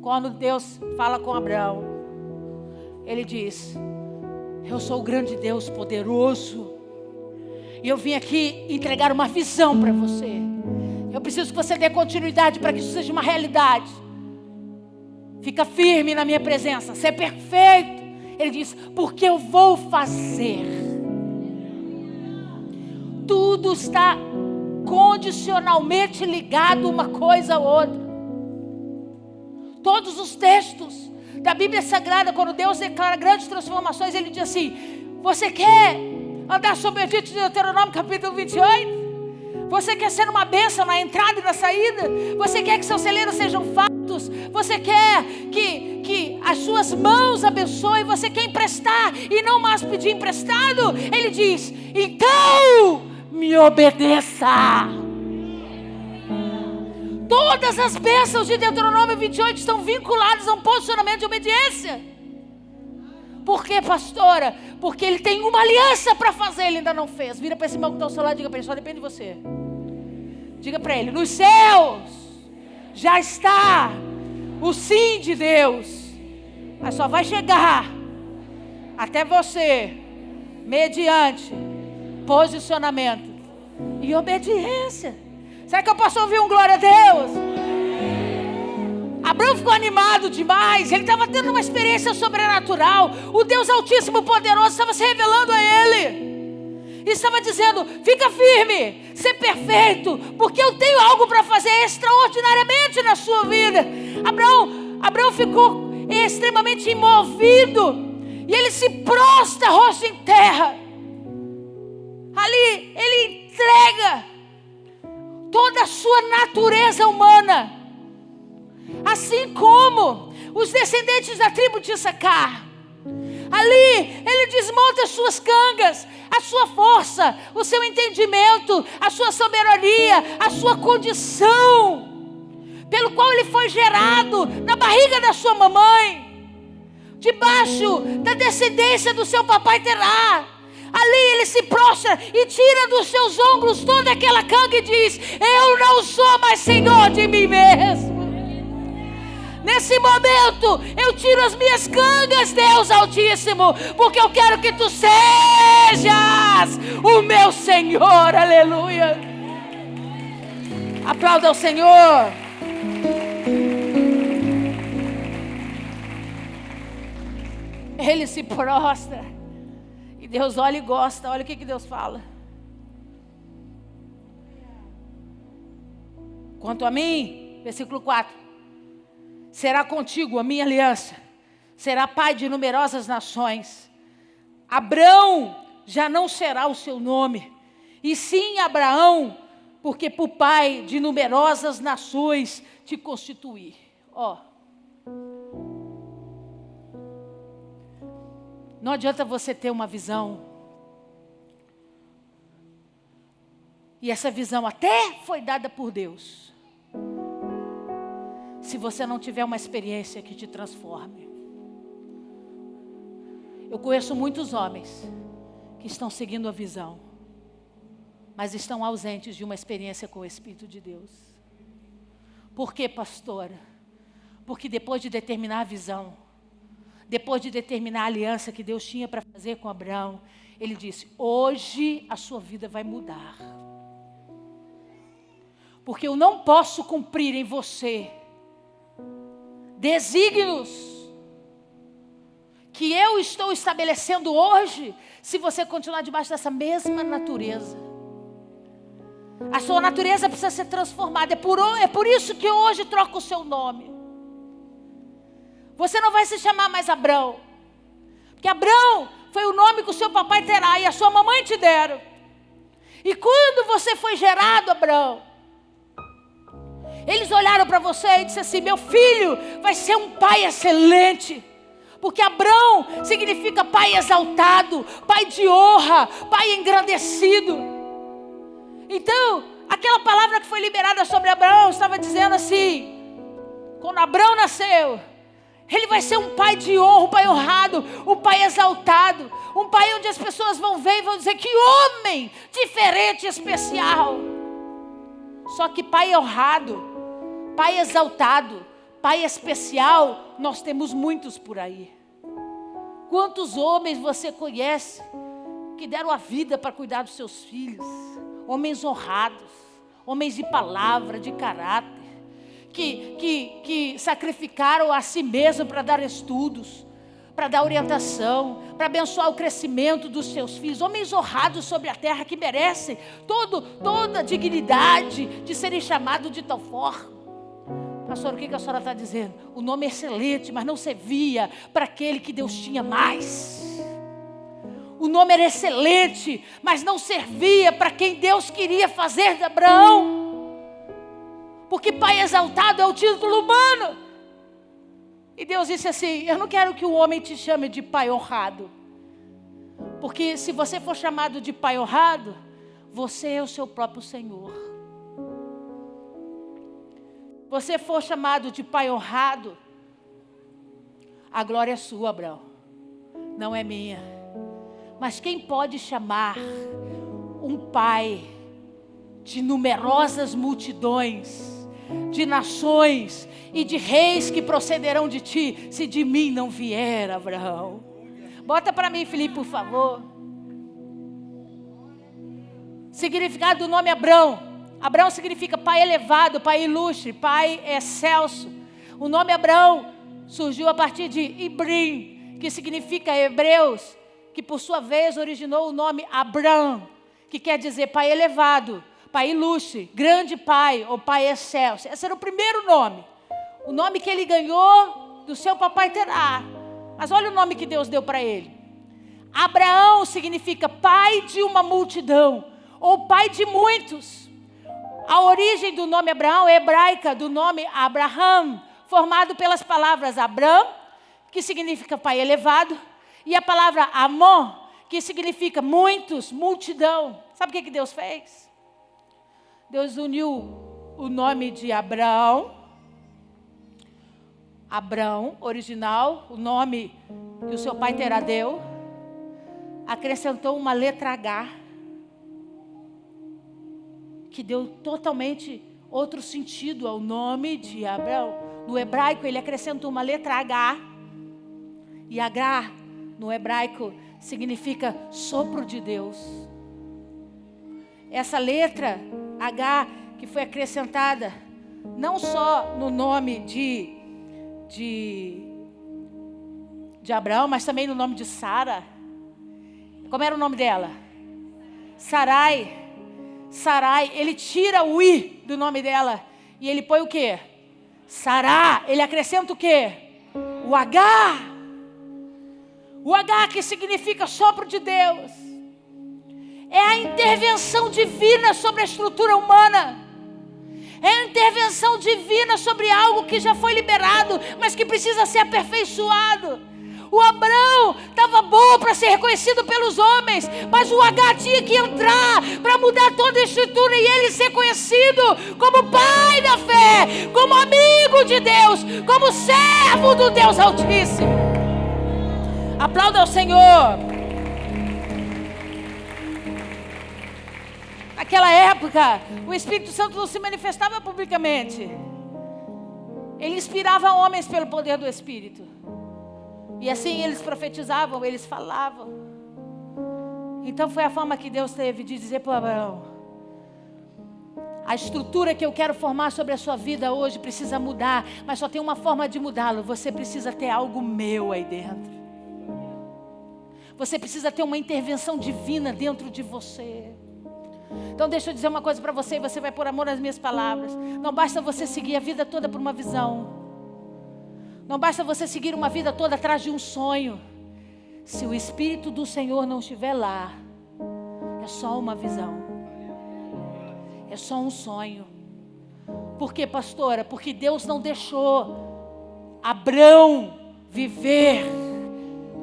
quando Deus fala com Abraão, ele diz, eu sou o grande Deus poderoso, e eu vim aqui entregar uma visão para você. Eu preciso que você dê continuidade para que isso seja uma realidade. Fica firme na minha presença, ser perfeito. Ele diz, porque eu vou fazer. Tudo está condicionalmente ligado uma coisa a outra. Todos os textos da Bíblia Sagrada, quando Deus declara grandes transformações, ele diz assim, você quer andar sob o edito de Deuteronômio capítulo 28? Você quer ser uma bênção na entrada e na saída? Você quer que seus celeiros sejam fartos? Você quer que as suas mãos abençoem? Você quer emprestar e não mais pedir emprestado? Ele diz, então me obedeça. Todas as bênçãos de Deuteronômio 28 estão vinculadas a um posicionamento de obediência. Por quê, pastora? Porque ele tem uma aliança para fazer, ele ainda não fez. Vira para esse irmão que está ao seu lado e diga para ele, só depende de você. Diga para ele, nos céus já está o sim de Deus. Mas só vai chegar até você mediante posicionamento e obediência. Será que eu posso ouvir um glória a Deus? Abraão ficou animado demais. Ele estava tendo uma experiência sobrenatural. O Deus Altíssimo Poderoso estava se revelando a ele. E estava dizendo, fica firme, ser perfeito, porque eu tenho algo para fazer extraordinariamente na sua vida. Abraão ficou extremamente imovido. E ele se prostra, rosto em terra. Ali ele entrega toda a sua natureza humana, assim como os descendentes da tribo de Issacar. Ali ele desmonta as suas cangas, a sua força, o seu entendimento, a sua soberania, a sua condição, pelo qual ele foi gerado na barriga da sua mamãe, debaixo da descendência do seu papai Terá. Ali ele se prostra e tira dos seus ombros toda aquela canga e diz, eu não sou mais senhor de mim mesmo. Nesse momento eu tiro as minhas cangas, Deus Altíssimo, porque eu quero que tu sejas o meu Senhor. Aleluia. Aplauda ao Senhor. Ele se prostra e Deus olha e gosta. Olha o que Deus fala. Quanto a mim, versículo 4, será contigo a minha aliança, será pai de numerosas nações. Abrão já não será o seu nome, e sim Abraão, porque por pai de numerosas nações te constituí. Não adianta você ter uma visão, e essa visão até foi dada por Deus, se você não tiver uma experiência que te transforme. Eu conheço muitos homens que estão seguindo a visão, mas estão ausentes de uma experiência com o Espírito de Deus. Por quê, pastora? Porque depois de determinar a visão, depois de determinar a aliança que Deus tinha para fazer com Abraão, ele disse, hoje a sua vida vai mudar. Porque eu não posso cumprir em você desígnios que eu estou estabelecendo hoje, se você continuar debaixo dessa mesma natureza. A sua natureza precisa ser transformada. É por isso que hoje troca o seu nome. Você não vai se chamar mais Abrão. Porque Abrão foi o nome que o seu papai Terá e a sua mamãe te deram. E quando você foi gerado, Abrão, eles olharam para você e disseram assim: meu filho vai ser um pai excelente. Porque Abrão significa pai exaltado, pai de honra, pai engrandecido. Então, aquela palavra que foi liberada sobre Abraão estava dizendo assim: quando Abraão nasceu, ele vai ser um pai de honra, um pai honrado, um pai exaltado, um pai onde as pessoas vão ver e vão dizer: que homem diferente e especial. Só que pai honrado, pai exaltado, pai especial, nós temos muitos por aí. Quantos homens você conhece que deram a vida para cuidar dos seus filhos? Homens honrados, homens de palavra, de caráter, que sacrificaram a si mesmo para dar estudos, para dar orientação, para abençoar o crescimento dos seus filhos. Homens honrados sobre a terra que merecem toda a dignidade de serem chamados de tal forma. Pastor, o que a senhora está dizendo? O nome é excelente, mas não servia para aquele que Deus tinha mais. O nome era excelente, mas não servia para quem Deus queria fazer de Abraão. Porque pai exaltado é o título humano. E Deus disse assim: eu não quero que o homem te chame de pai honrado. Porque se você for chamado de pai honrado, você é o seu próprio Senhor. Você for chamado de pai honrado, a glória é sua, Abraão, não é minha. Mas quem pode chamar um pai de numerosas multidões, de nações e de reis que procederão de ti, se de mim não vier, Abraão? Bota para mim, Felipe, por favor. Significado do nome Abrão. Abrão significa pai elevado, pai ilustre, pai excelso. O nome Abrão surgiu a partir de Ibrim, que significa hebreus, que por sua vez originou o nome Abrão, que quer dizer pai elevado, pai ilustre, grande pai ou pai excelso. Esse era o primeiro nome. O nome que ele ganhou do seu papai Terá. Mas olha o nome que Deus deu para ele. Abraão significa pai de uma multidão, ou pai de muitos. A origem do nome Abraão é hebraica, do nome Abraham, formado pelas palavras Abram, que significa pai elevado, e a palavra Amon, que significa muitos, multidão. Sabe o que Deus fez? Deus uniu o nome de Abraão, original, o nome que o seu pai Terá deu, acrescentou uma letra H, que deu totalmente outro sentido ao nome de Abraão. No hebraico ele acrescentou uma letra H, e H no hebraico significa sopro de Deus. Essa letra H que foi acrescentada não só no nome de Abraão, mas também no nome de Sara. Como era o nome dela? Sarai, ele tira o I do nome dela e ele põe o quê? Sará. Ele acrescenta o quê? O H. O H que significa sopro de Deus. É a intervenção divina sobre a estrutura humana. É a intervenção divina sobre algo que já foi liberado, mas que precisa ser aperfeiçoado. O Abrão estava bom para ser reconhecido pelos homens, mas o H tinha que entrar para mudar toda a estrutura e ele ser conhecido como pai da fé, como amigo de Deus, como servo do Deus Altíssimo. Aplauda ao Senhor. Naquela época, o Espírito Santo não se manifestava publicamente. Ele inspirava homens pelo poder do Espírito. E assim eles profetizavam, eles falavam. Então foi a forma que Deus teve de dizer para Abraão: a estrutura que eu quero formar sobre a sua vida hoje precisa mudar, mas só tem uma forma de mudá-lo. Você precisa ter algo meu aí dentro. Você precisa ter uma intervenção divina dentro de você. Então deixa eu dizer uma coisa para você, e você vai por amor às minhas palavras. Não basta você seguir a vida toda por uma visão. Não basta você seguir uma vida toda atrás de um sonho. Se o Espírito do Senhor não estiver lá, é só uma visão. É só um sonho. Por quê, pastora? Porque Deus não deixou Abrão viver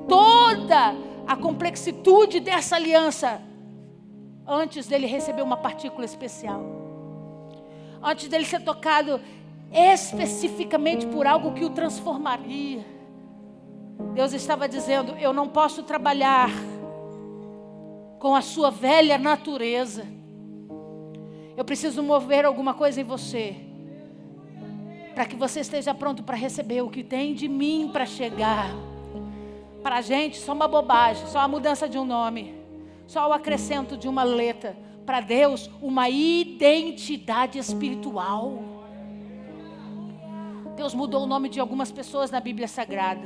toda a complexitude dessa aliança antes dele receber uma partícula especial. Antes dele ser tocado especificamente por algo que o transformaria. Deus estava dizendo: eu não posso trabalhar com a sua velha natureza. Eu preciso mover alguma coisa em você, para que você esteja pronto para receber o que tem de mim para chegar. Para a gente, só uma bobagem, só a mudança de um nome, só o acrescento de uma letra. Para Deus, uma identidade espiritual. Deus mudou o nome de algumas pessoas na Bíblia Sagrada,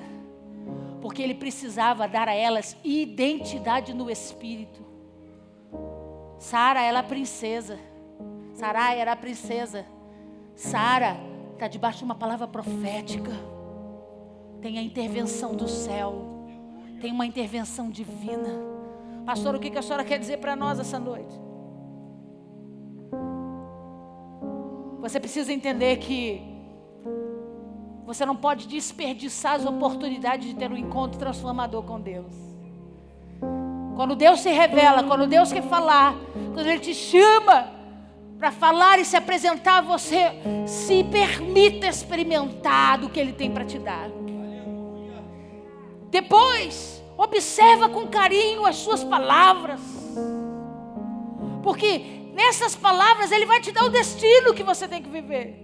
porque Ele precisava dar a elas identidade no Espírito. Sara, ela é a princesa. Sarai era a princesa. Sara está debaixo de uma palavra profética. Tem a intervenção do céu. Tem uma intervenção divina. Pastor, o que a senhora quer dizer para nós essa noite? Você precisa entender que você não pode desperdiçar as oportunidades de ter um encontro transformador com Deus. Quando Deus se revela, quando Deus quer falar, quando Ele te chama para falar e se apresentar a você, se permita experimentar do que Ele tem para te dar. Depois, observa com carinho as suas palavras, porque nessas palavras Ele vai te dar o destino que você tem que viver.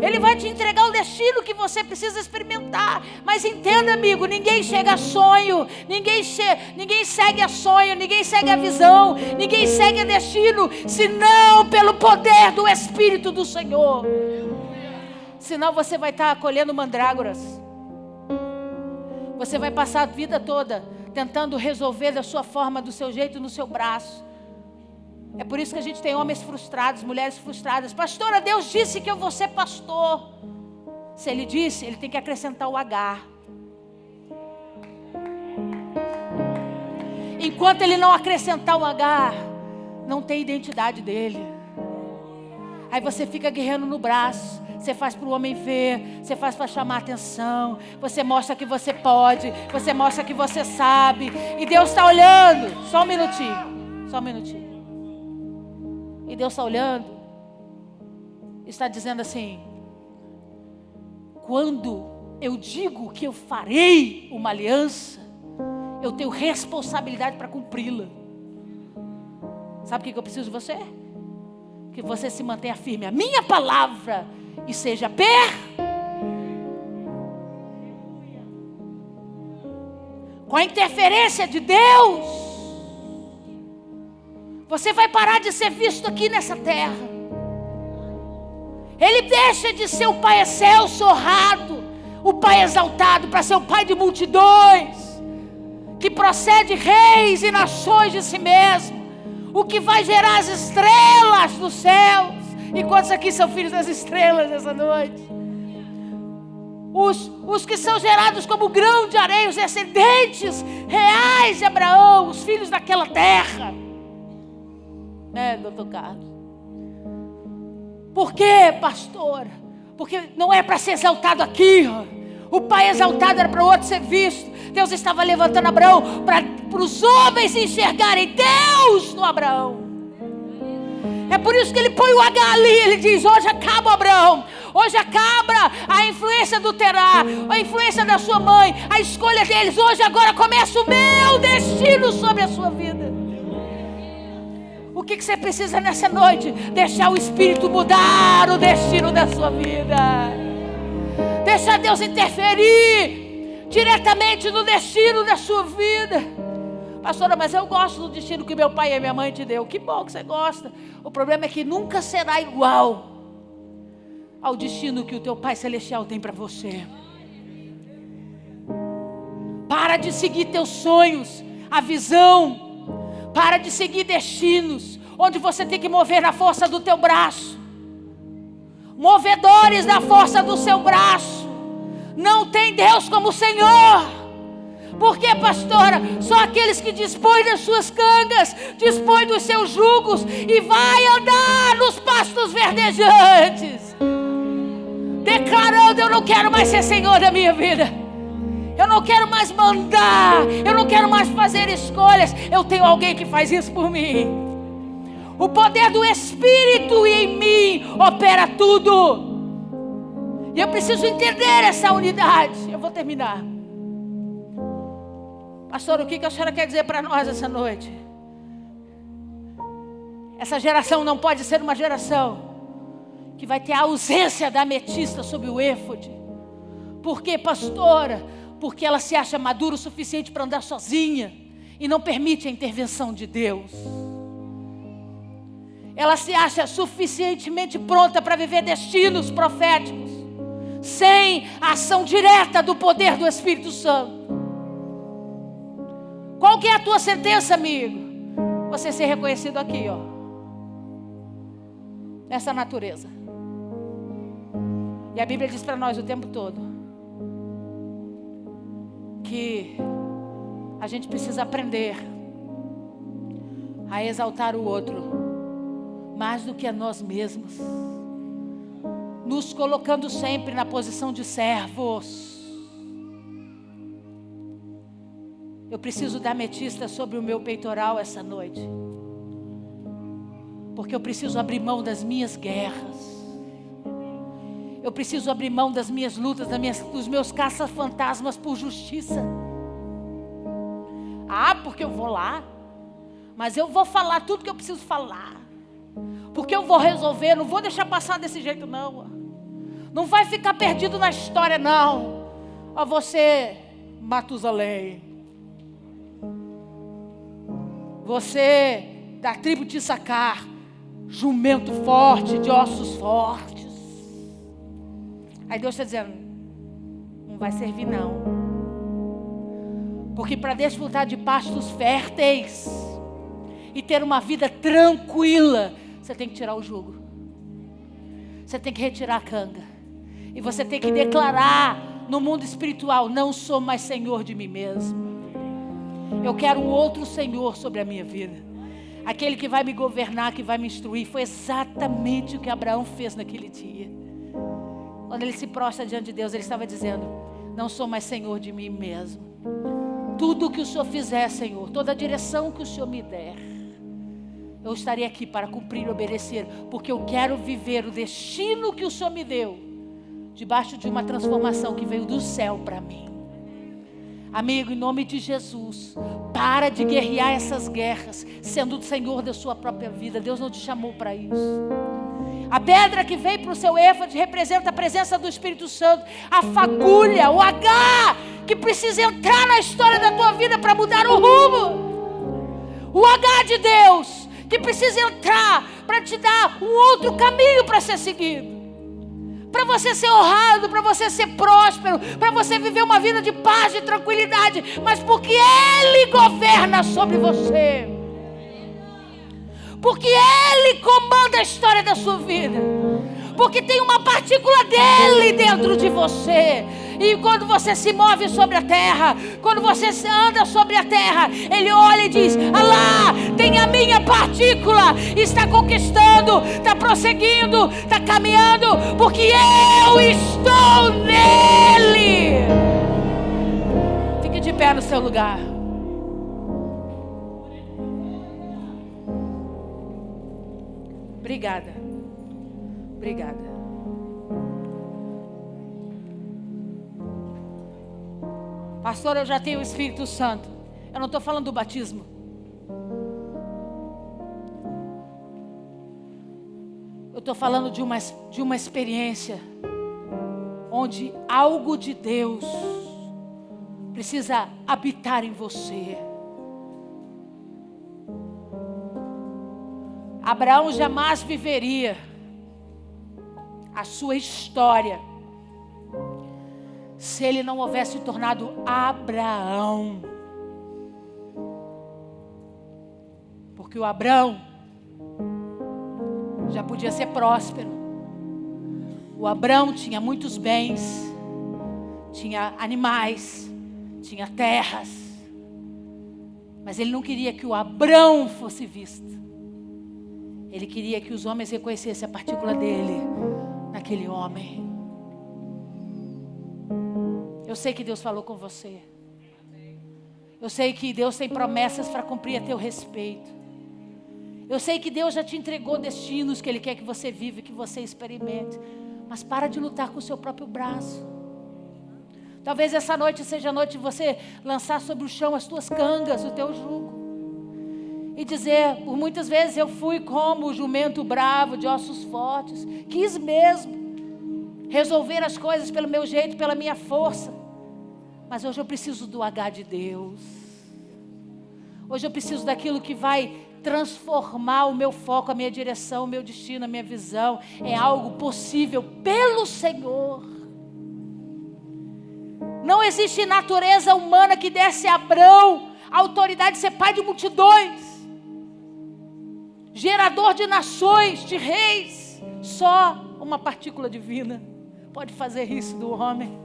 Ele vai te entregar o destino que você precisa experimentar. Mas entenda, amigo, ninguém chega a sonho, ninguém segue a sonho, ninguém segue a visão, ninguém segue a destino, senão pelo poder do Espírito do Senhor. Senão você vai estar colhendo mandrágoras. Você vai passar a vida toda tentando resolver da sua forma, do seu jeito, no seu braço. É por isso que a gente tem homens frustrados, mulheres frustradas. Pastora, Deus disse que eu vou ser pastor. Se Ele disse, Ele tem que acrescentar o H. Enquanto Ele não acrescentar o H, não tem identidade dele. Aí você fica guerreando no braço. Você faz para o homem ver, você faz para chamar atenção, você mostra que você pode, você mostra que você sabe. E Deus está olhando. Só um minutinho, só um minutinho. E Deus está olhando, está dizendo assim: quando eu digo que eu farei uma aliança, eu tenho responsabilidade para cumpri-la. Sabe o que eu preciso de você? Que você se mantenha firme à minha palavra e seja com a interferência de Deus, você vai parar de ser visto aqui nessa terra. Ele deixa de ser o Pai excelso, honrado, o Pai exaltado, para ser o Pai de multidões, que procede reis e nações de si mesmo, o que vai gerar as estrelas dos céus. E quantos aqui são filhos das estrelas essa noite? Os que são gerados como grão de areia, os descendentes reais de Abraão, os filhos daquela terra. Doutor Carlos? Por quê, pastor? Porque não é para ser exaltado aqui. O Pai exaltado era para o outro ser visto. Deus estava levantando Abraão para os homens enxergarem Deus no Abraão. É por isso que Ele põe o H ali. Ele diz: hoje acaba, Abraão. Hoje acaba a influência do Terá, a influência da sua mãe, a escolha deles. Hoje agora começa o meu destino sobre a sua vida. O que você precisa nessa noite? Deixar o Espírito mudar o destino da sua vida. Deixar Deus interferir diretamente no destino da sua vida. Pastora, mas eu gosto do destino que meu pai e minha mãe te deu. Que bom que você gosta. O problema é que nunca será igual ao destino que o teu Pai Celestial tem para você. Para de seguir teus sonhos a visão. Para de seguir destinos onde você tem que mover na força do teu braço. Movedores da força do seu braço. Não tem Deus como o Senhor. Por quê, pastora? Só aqueles que dispõem das suas cangas, dispõem dos seus jugos e vai andar nos pastos verdejantes. Declarando: eu não quero mais ser Senhor da minha vida. Eu não quero mais mandar. Eu não quero mais fazer escolhas. Eu tenho alguém que faz isso por mim. O poder do Espírito em mim opera tudo. E eu preciso entender essa unidade. Eu vou terminar. Pastor, o que a senhora quer dizer para nós essa noite? Essa geração não pode ser uma geração que vai ter a ausência da ametista sobre o éfode. Por quê, pastora? Porque ela se acha madura o suficiente para andar sozinha e não permite a intervenção de Deus. Ela se acha suficientemente pronta para viver destinos proféticos, sem a ação direta do poder do Espírito Santo. Qual que é a tua sentença, amigo? Você ser reconhecido aqui, ó, nessa natureza. E a Bíblia diz para nós o tempo todo que a gente precisa aprender a exaltar o outro mais do que a nós mesmos, nos colocando sempre na posição de servos. Eu preciso da ametista sobre o meu peitoral essa noite, porque eu preciso abrir mão das minhas guerras. Eu preciso abrir mão das minhas lutas, dos meus caça-fantasmas por justiça. Ah, porque eu vou lá, mas eu vou falar tudo que eu preciso falar, porque eu vou resolver, não vou deixar passar desse jeito não. Não vai ficar perdido na história não. Ó, você, Matusalém, você da tribo de Issacar, jumento forte, de ossos fortes. Aí Deus está dizendo: não vai servir não. Porque para desfrutar de pastos férteis e ter uma vida tranquila, você tem que tirar o jugo. Você tem que retirar a canga. E você tem que declarar no mundo espiritual: não sou mais senhor de mim mesmo. Eu quero um outro Senhor sobre a minha vida. Aquele que vai me governar, que vai me instruir. Foi exatamente o que Abraão fez naquele dia. Quando ele se prostra diante de Deus, ele estava dizendo: não sou mais Senhor de mim mesmo. Tudo que o Senhor fizer, Senhor, toda a direção que o Senhor me der, eu estarei aqui para cumprir e obedecer. Porque eu quero viver o destino que o Senhor me deu, debaixo de uma transformação que veio do céu para mim. Amigo, em nome de Jesus, para de guerrear essas guerras, sendo o Senhor da sua própria vida. Deus não te chamou para isso. A pedra que veio para o seu éfode representa a presença do Espírito Santo. A fagulha, o H, que precisa entrar na história da tua vida para mudar o rumo. O H de Deus, que precisa entrar para te dar um outro caminho para ser seguido. Para você ser honrado, para você ser próspero, para você viver uma vida de paz, de tranquilidade, mas porque Ele governa sobre você, porque Ele comanda a história da sua vida, porque tem uma partícula dele dentro de você. E quando você se move sobre a terra, quando você anda sobre a terra, Ele olha e diz: ah lá, tem a minha partícula, está conquistando, está prosseguindo, está caminhando, porque eu estou nele. Fique de pé no seu lugar. Obrigada. Obrigada. Pastor, eu já tenho o Espírito Santo. Eu não estou falando do batismo. Eu estou falando de uma experiência onde algo de Deus precisa habitar em você. Abraão jamais viveria a sua história se ele não houvesse se tornado Abraão. Porque o Abrão já podia ser próspero. O Abrão tinha muitos bens, tinha animais, tinha terras. Mas ele não queria que o Abrão fosse visto. Ele queria que os homens reconhecessem a partícula dele naquele homem. Eu sei que Deus falou com você. Eu sei que Deus tem promessas para cumprir a teu respeito. Eu sei que Deus já te entregou destinos que Ele quer que você viva e que você experimente. Mas para de lutar com o seu próprio braço. Talvez essa noite seja a noite de você lançar sobre o chão as tuas cangas, o teu jugo. E dizer, por muitas vezes eu fui como o jumento bravo, de ossos fortes. Quis mesmo resolver as coisas pelo meu jeito, pela minha força. Mas hoje eu preciso do H de Deus. Hoje eu preciso daquilo que vai transformar o meu foco, a minha direção, o meu destino, a minha visão. É algo possível pelo Senhor. Não existe natureza humana que desse a Abrão a autoridade de ser pai de multidões, gerador de nações, de reis. Só uma partícula divina pode fazer isso do homem.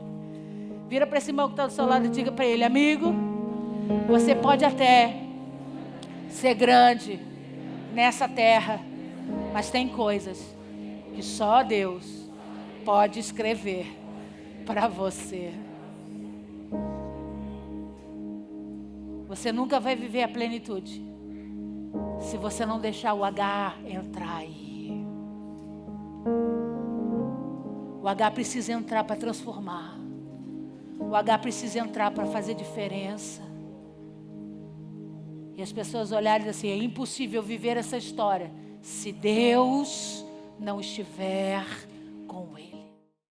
Vira para esse irmão que está do seu lado e diga para ele: amigo, você pode até ser grande nessa terra, mas tem coisas que só Deus pode escrever para você. Você nunca vai viver a plenitude se você não deixar o H entrar aí. O H precisa entrar para transformar. O H precisa entrar para fazer diferença. E as pessoas olharem assim: é impossível viver essa história se Deus não estiver com ele.